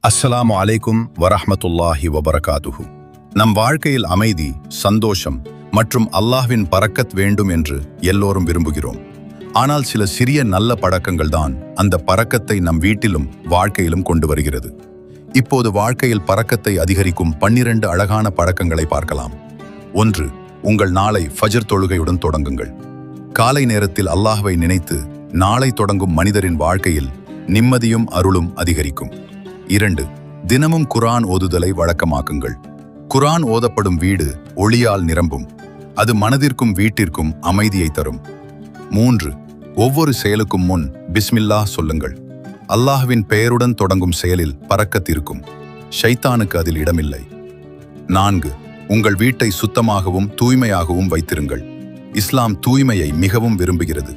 அஸ்ஸலாமு அலைக்கும் வரஹ்மத்துல்லாஹி வபரகாதுஹு. நம் வாழ்க்கையில் அமைதி, சந்தோஷம் மற்றும் அல்லாஹ்வின் பரக்கத் வேண்டும் என்று எல்லோரும் விரும்புகிறோம். ஆனால் சில சிறிய நல்ல பழக்கங்கள் தான் அந்த பரக்கத்தை நம் வீட்டிலும் வாழ்க்கையிலும் கொண்டு வருகிறது. இப்போது வாழ்க்கையில் பரக்கத்தை அதிகரிக்கும் 12 அழகான பழக்கங்களை பார்க்கலாம். 1. உங்கள் நாளை ஃபஜ்ர் தொழுகையுடன் தொடங்குங்கள். காலை நேரத்தில் அல்லாஹ்வை நினைத்து நாளை தொடங்கும் மனிதரின் வாழ்க்கையில் நிம்மதியும் அருளும் அதிகரிக்கும். 2. தினமும் குர்ஆன் ஓதுதலை வழக்கமாக்குங்கள். குர்ஆன் ஓதப்படும் வீடு ஒளியால் நிரம்பும். அது மனதிற்கும் வீட்டிற்கும் அமைதியை தரும். 3. ஒவ்வொரு செயலுக்கும் முன் பிஸ்மில்லாஹ் சொல்லுங்கள். அல்லாஹ்வின் பெயருடன் தொடங்கும் செயலில் பரக்கத் இருக்கும். ஷைத்தானுக்கு அதில் இடமில்லை. 4. உங்கள் வீட்டை சுத்தமாகவும் தூய்மையாகவும் வைத்திருங்கள். இஸ்லாம் தூய்மையை மிகவும் விரும்புகிறது.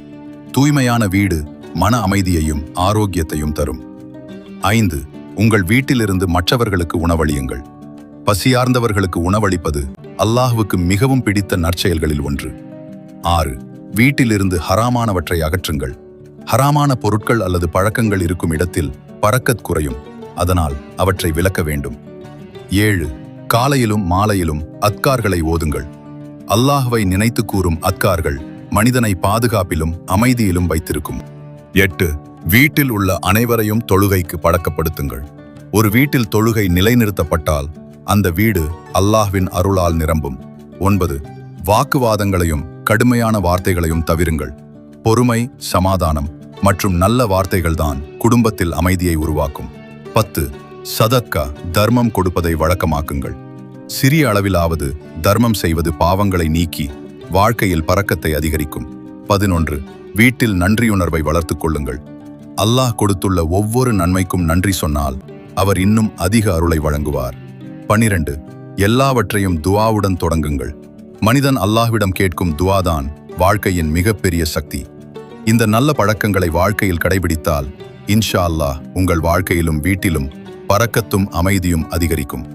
தூய்மையான வீடு மன அமைதியையும் ஆரோக்கியத்தையும் தரும். 5. உங்கள் வீட்டிலிருந்து மற்றவர்களுக்கு உணவளியுங்கள். பசியார்ந்தவர்களுக்கு உணவளிப்பது அல்லாஹ்வுக்கு மிகவும் பிடித்த நற்செயல்களில் ஒன்று. 6. வீட்டிலிருந்து ஹராமானவற்றை அகற்றுங்கள். ஹராமான பொருட்கள் அல்லது பழக்கங்கள் இருக்கும் இடத்தில் பரக்கத் குறையும். அதனால் அவற்றை விலக்க வேண்டும். 7. காலையிலும் மாலையிலும் அத்கார்களை ஓதுங்கள். அல்லாஹ்வை நினைத்து கூறும் அத்கார்கள் மனிதனை பாதுகாப்பிலும் அமைதியிலும் வைத்திருக்கும். 8. வீட்டில் உள்ள அனைவரையும் தொழுகைக்கு பழக்கப்படுத்துங்கள். ஒரு வீட்டில் தொழுகை நிலைநிறுத்தப்பட்டால் அந்த வீடு அல்லாஹ்வின் அருளால் நிரம்பும். 9. வாக்குவாதங்களையும் கடுமையான வார்த்தைகளையும் தவிருங்கள். பொறுமை, சமாதானம் மற்றும் நல்ல வார்த்தைகள்தான் குடும்பத்தில் அமைதியை உருவாக்கும். 10. சதக்கா, தர்மம் கொடுப்பதை வழக்கமாக்குங்கள். சிறிய அளவிலாவது தர்மம் செய்வது பாவங்களை நீக்கி வாழ்க்கையில் பரக்கத்தை அதிகரிக்கும். 11. வீட்டில் நன்றியுணர்வை வளர்த்துக் கொள்ளுங்கள். அல்லாஹ் கொடுத்துள்ள ஒவ்வொரு நன்மைக்கும் நன்றி சொன்னால் அவர் இன்னும் அதிக அருளை வழங்குவார். 12. எல்லாவற்றையும் துஆவுடன் தொடங்குங்கள். மனிதன் அல்லாஹ்விடம் கேட்கும் துஆதான் வாழ்க்கையின் மிகப்பெரிய சக்தி. இந்த நல்ல பழக்கங்களை வாழ்க்கையில் கடைபிடித்தால் இன்ஷா அல்லாஹ் உங்கள் வாழ்க்கையிலும் வீட்டிலும் பரக்கத்தும் அமைதியும் அதிகரிக்கும்.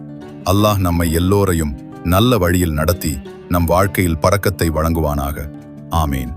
அல்லாஹ் நம்மை எல்லோரையும் நல்ல வழியில் நடத்தி நம் வாழ்க்கையில் பரக்கத்தை வழங்குவானாக. ஆமீன்.